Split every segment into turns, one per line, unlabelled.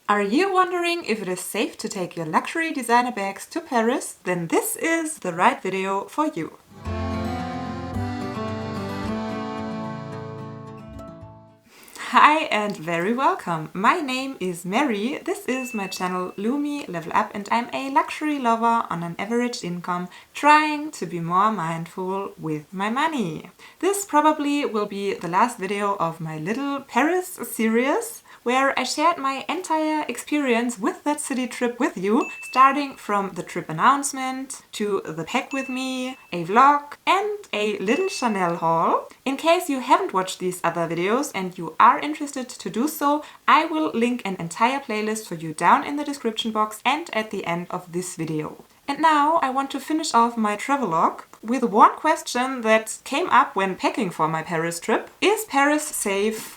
Are you wondering if it is safe to take your luxury designer bags to Paris? Then this is the right video for you. Hi and very welcome. My name is Mary. This is my channel Lumi Level Up and I'm a luxury lover on an average income trying to be more mindful with my money. This probably will be the last video of my little Paris series where I shared my entire experience with that city trip with you, starting from the trip announcement to the pack with me, a vlog and a little Chanel haul. In case you haven't watched these other videos and you are interested to do so, I will link an entire playlist for you down in the description box and at the end of this video. And now I want to finish off my travelogue with one question that came up when packing for my Paris trip. Is Paris safe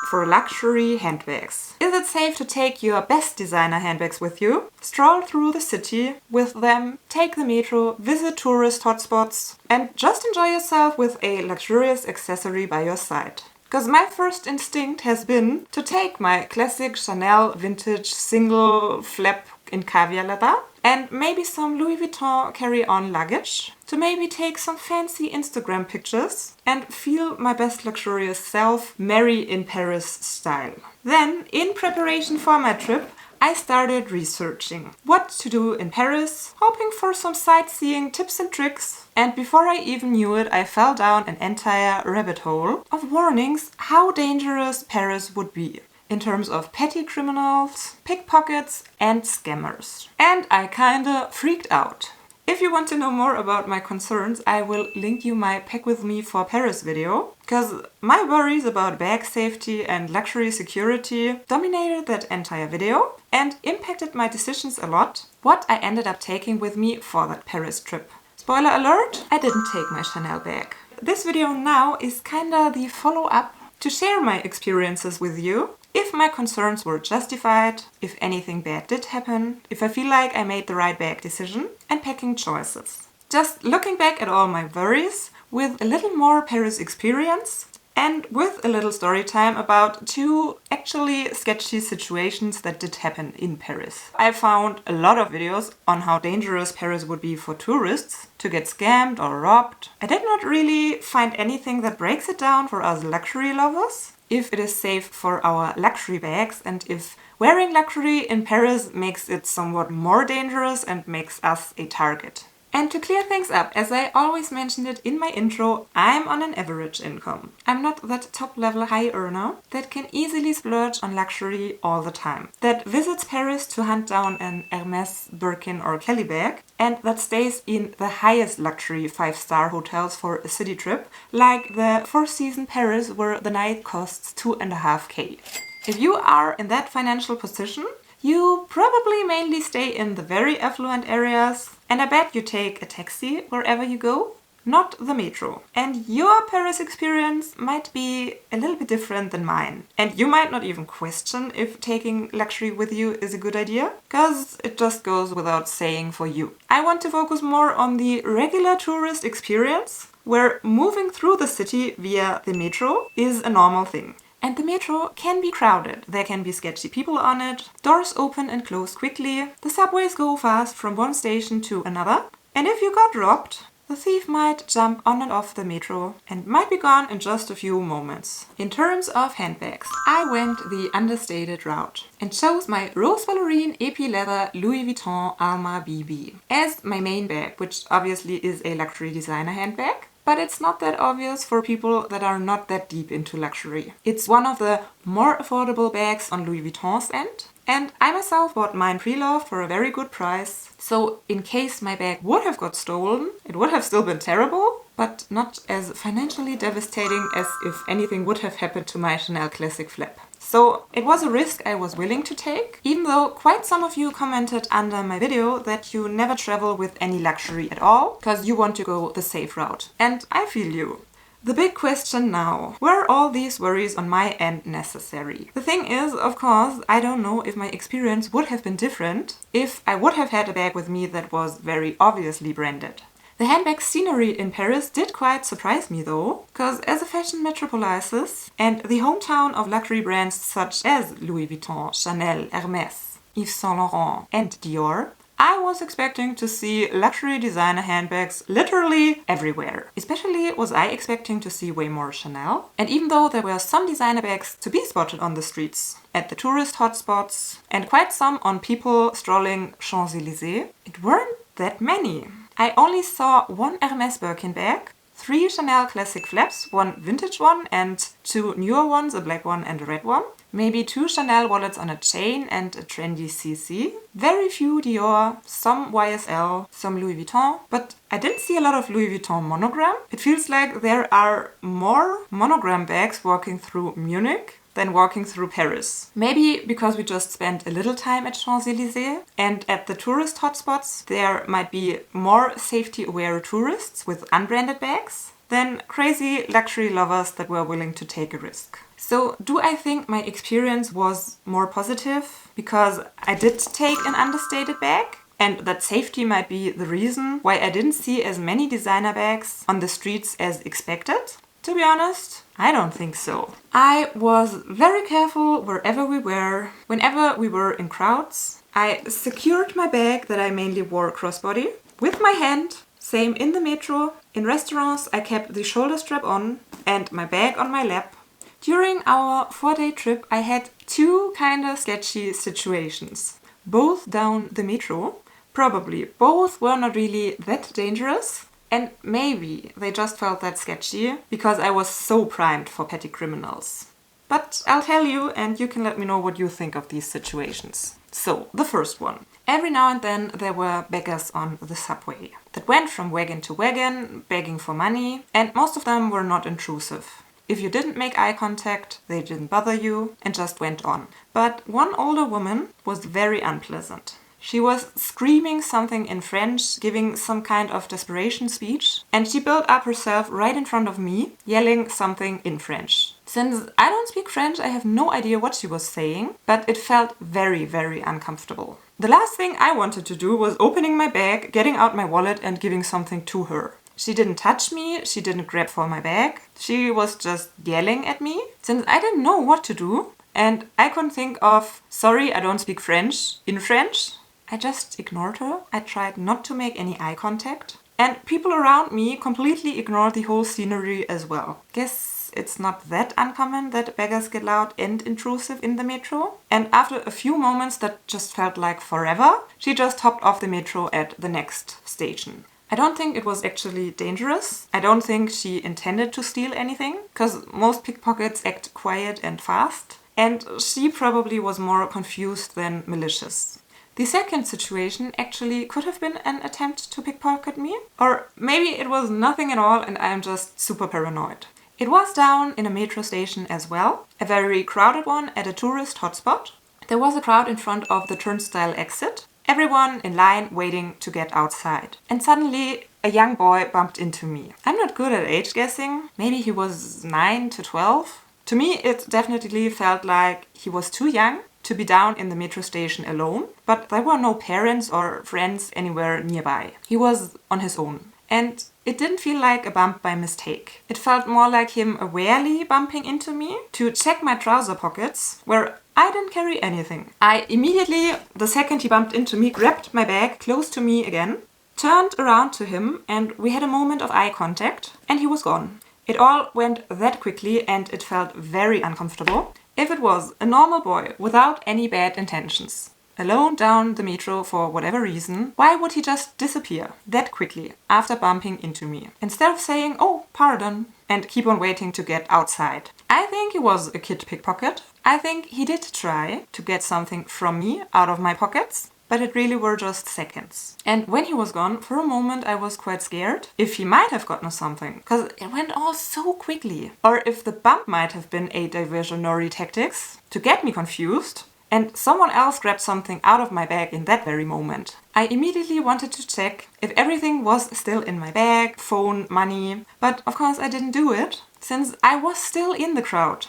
for luxury handbags? Is it safe to take your best designer handbags with you, stroll through the city with them, take the metro, visit tourist hotspots, and just enjoy yourself with a luxurious accessory by your side? Because my first instinct has been to take my classic Chanel vintage single flap in caviar leather and maybe some Louis Vuitton carry-on luggage to maybe take some fancy Instagram pictures and feel my best luxurious self, Mary in Paris style. Then, in preparation for my trip, I started researching what to do in Paris, hoping for some sightseeing tips and tricks. And before I even knew it, I fell down an entire rabbit hole of warnings how dangerous Paris would be in terms of petty criminals, pickpockets and scammers. And I kinda freaked out. If you want to know more about my concerns, I will link you my Pack With Me for Paris video, because my worries about bag safety and luxury security dominated that entire video and impacted my decisions a lot, what I ended up taking with me for that Paris trip. Spoiler alert, I didn't take my Chanel bag. This video now is kinda the follow-up to share my experiences with you, if my concerns were justified, if anything bad did happen, if I feel like I made the right bag decision, and packing choices. Just looking back at all my worries with a little more Paris experience and with a little story time about two actually sketchy situations that did happen in Paris. I found a lot of videos on how dangerous Paris would be for tourists to get scammed or robbed. I did not really find anything that breaks it down for us luxury lovers, if it is safe for our luxury bags and if wearing luxury in Paris makes it somewhat more dangerous and makes us a target. And to clear things up, as I always mentioned it in my intro, I'm on an average income. I'm not that top-level high earner that can easily splurge on luxury all the time, that visits Paris to hunt down an Hermes, Birkin or Kelly bag, and that stays in the highest luxury 5-star hotels for a city trip, like the Four Seasons Paris where the night costs 2.5K. If you are in that financial position, you probably mainly stay in the very affluent areas, and I bet you take a taxi wherever you go, not the metro. And your Paris experience might be a little bit different than mine. And you might not even question if taking luxury with you is a good idea, because it just goes without saying for you. I want to focus more on the regular tourist experience, where moving through the city via the metro is a normal thing. And the metro can be crowded, there can be sketchy people on it, doors open and close quickly, the subways go fast from one station to another, and if you got robbed, the thief might jump on and off the metro and might be gone in just a few moments. In terms of handbags, I went the understated route and chose my rose ballerine epi leather Louis Vuitton Alma BB as my main bag, which obviously is a luxury designer handbag. But it's not that obvious for people that are not that deep into luxury. It's one of the more affordable bags on Louis Vuitton's end. And I myself bought mine pre-loved for a very good price. So in case my bag would have got stolen, it would have still been terrible, but not as financially devastating as if anything would have happened to my Chanel classic flap. So it was a risk I was willing to take, even though quite some of you commented under my video that you never travel with any luxury at all, because you want to go the safe route. And I feel you. The big question now, were all these worries on my end necessary? The thing is, of course, I don't know if my experience would have been different if I would have had a bag with me that was very obviously branded. The handbag scenery in Paris did quite surprise me though, because as a fashion metropolis and the hometown of luxury brands such as Louis Vuitton, Chanel, Hermès, Yves Saint Laurent and Dior, I was expecting to see luxury designer handbags literally everywhere. Especially was I expecting to see way more Chanel. And even though there were some designer bags to be spotted on the streets, at the tourist hotspots, and quite some on people strolling Champs-Élysées, it weren't that many. I only saw one Hermès Birkin bag, 3 Chanel classic flaps, 1 vintage one and 2 newer ones, a black one and a red one. Maybe 2 Chanel wallets on a chain and a trendy CC. Very few Dior, some YSL, some Louis Vuitton. But I didn't see a lot of Louis Vuitton monogram. It feels like there are more monogram bags walking through Munich than walking through Paris. Maybe because we just spent a little time at Champs-Élysées and at the tourist hotspots there might be more safety-aware tourists with unbranded bags than crazy luxury lovers that were willing to take a risk. So do I think my experience was more positive because I did take an understated bag? And that safety might be the reason why I didn't see as many designer bags on the streets as expected? To be honest, I don't think so. I was very careful wherever we were, whenever we were in crowds. I secured my bag that I mainly wore crossbody with my hand, same in the metro. In restaurants I kept the shoulder strap on and my bag on my lap. During our 4-day trip I had 2 kinda sketchy situations, both down the metro. Probably both were not really that dangerous. And maybe they just felt that sketchy because I was so primed for petty criminals. But I'll tell you and you can let me know what you think of these situations. So, the first one. Every now and then there were beggars on the subway that went from wagon to wagon, begging for money, and most of them were not intrusive. If you didn't make eye contact, they didn't bother you and just went on. But one older woman was very unpleasant. She was screaming something in French, giving some kind of desperation speech, and she built up herself right in front of me, yelling something in French. Since I don't speak French, I have no idea what she was saying, but it felt very, very uncomfortable. The last thing I wanted to do was opening my bag, getting out my wallet and giving something to her. She didn't touch me, she didn't grab for my bag, she was just yelling at me. Since I didn't know what to do, and I couldn't think of, sorry, I don't speak French, in French, I just ignored her. I tried not to make any eye contact. And people around me completely ignored the whole scenery as well. Guess it's not that uncommon that beggars get loud and intrusive in the metro. And after a few moments that just felt like forever, she just hopped off the metro at the next station. I don't think it was actually dangerous. I don't think she intended to steal anything, because most pickpockets act quiet and fast. And she probably was more confused than malicious. The second situation actually could have been an attempt to pickpocket me. Or maybe it was nothing at all and I am just super paranoid. It was down in a metro station as well, a very crowded one at a tourist hotspot. There was a crowd in front of the turnstile exit, everyone in line waiting to get outside. And suddenly a young boy bumped into me. I'm not good at age guessing, maybe he was 9 to 12. To me it definitely felt like he was too young to be down in the metro station alone, but there were no parents or friends anywhere nearby. He was on his own. And it didn't feel like a bump by mistake. It felt more like him awarely bumping into me to check my trouser pockets, where I didn't carry anything. I immediately, the second he bumped into me, grabbed my bag close to me again, turned around to him, and we had a moment of eye contact, and he was gone. It all went that quickly and it felt very uncomfortable. If it was a normal boy without any bad intentions, alone down the metro for whatever reason, why would he just disappear that quickly after bumping into me? Instead of saying, oh, pardon, and keep on waiting to get outside. I think he was a kid pickpocket. I think he did try to get something from me out of my pockets, but it really were just seconds. And when he was gone, for a moment I was quite scared if he might have gotten something, because it went all so quickly. Or if the bump might have been a diversionary tactics to get me confused, and someone else grabbed something out of my bag in that very moment. I immediately wanted to check if everything was still in my bag, phone, money, but of course I didn't do it, since I was still in the crowd.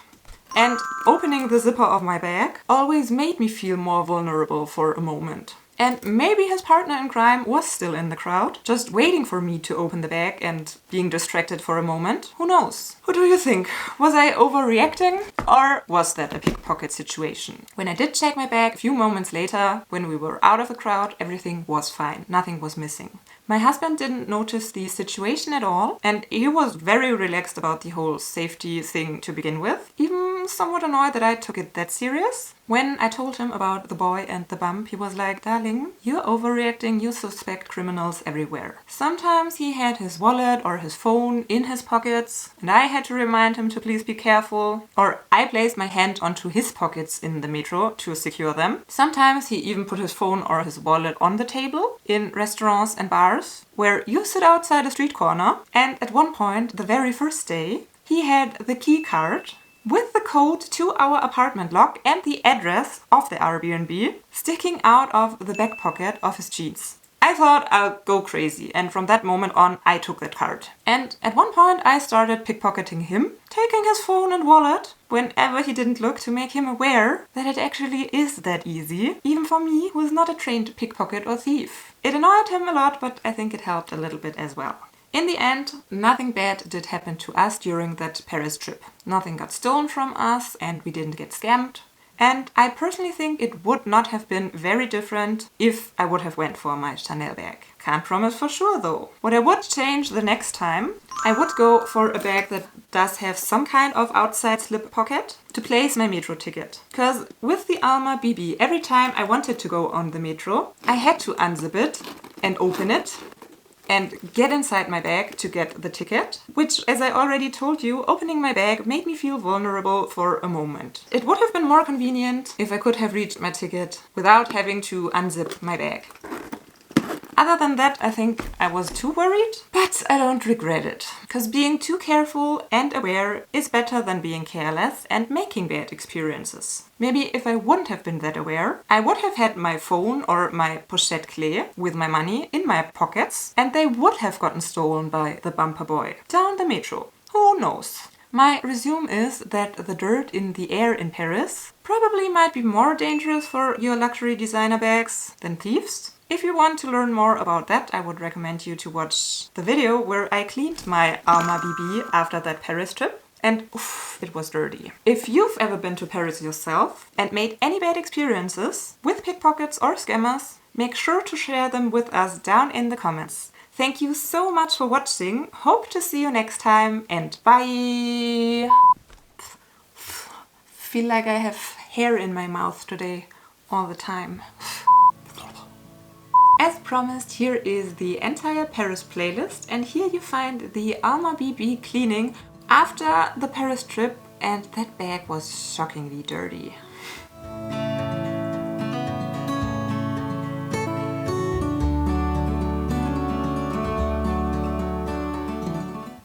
And opening the zipper of my bag always made me feel more vulnerable for a moment. And maybe his partner in crime was still in the crowd, just waiting for me to open the bag and being distracted for a moment. Who knows? Who do you think? Was I overreacting? Or was that a pickpocket situation? When I did check my bag a few moments later, when we were out of the crowd, everything was fine. Nothing was missing. My husband didn't notice the situation at all, and he was very relaxed about the whole safety thing to begin with, even somewhat annoyed that I took it that serious. When I told him about the boy and the bump, he was like, "Darling, you're overreacting, you suspect criminals everywhere." Sometimes he had his wallet or his phone in his pockets, and I had to remind him to please be careful. Or I placed my hand onto his pockets in the metro to secure them. Sometimes he even put his phone or his wallet on the table in restaurants and bars, where you sit outside a street corner. And at one point, the very first day, he had the key card with the code to our apartment lock and the address of the Airbnb sticking out of the back pocket of his jeans. I thought I'll go crazy, and from that moment on I took that card. And at one point I started pickpocketing him, taking his phone and wallet whenever he didn't look, to make him aware that it actually is that easy, even for me who is not a trained pickpocket or thief. It annoyed him a lot, but I think it helped a little bit as well. In the end, nothing bad did happen to us during that Paris trip. Nothing got stolen from us and we didn't get scammed. And I personally think it would not have been very different if I would have went for my Chanel bag. Can't promise for sure though. What I would change the next time, I would go for a bag that does have some kind of outside slip pocket to place my metro ticket. Because with the Alma BB, every time I wanted to go on the metro, I had to unzip it and open it and get inside my bag to get the ticket, which, as I already told you, opening my bag made me feel vulnerable for a moment. It would have been more convenient if I could have reached my ticket without having to unzip my bag. Other than that, I think I was too worried, but I don't regret it. Because being too careful and aware is better than being careless and making bad experiences. Maybe if I wouldn't have been that aware, I would have had my phone or my pochette clé with my money in my pockets, and they would have gotten stolen by the bumper boy down the metro. Who knows? My resume is that the dirt in the air in Paris probably might be more dangerous for your luxury designer bags than thieves. If you want to learn more about that, I would recommend you to watch the video where I cleaned my Alma BB after that Paris trip. And oof, it was dirty. If you've ever been to Paris yourself and made any bad experiences with pickpockets or scammers, make sure to share them with us down in the comments. Thank you so much for watching. Hope to see you next time, and bye! Feel like I have hair in my mouth today all the time. As promised, here is the entire Paris playlist, and here you find the Alma BB cleaning after the Paris trip, and that bag was shockingly dirty.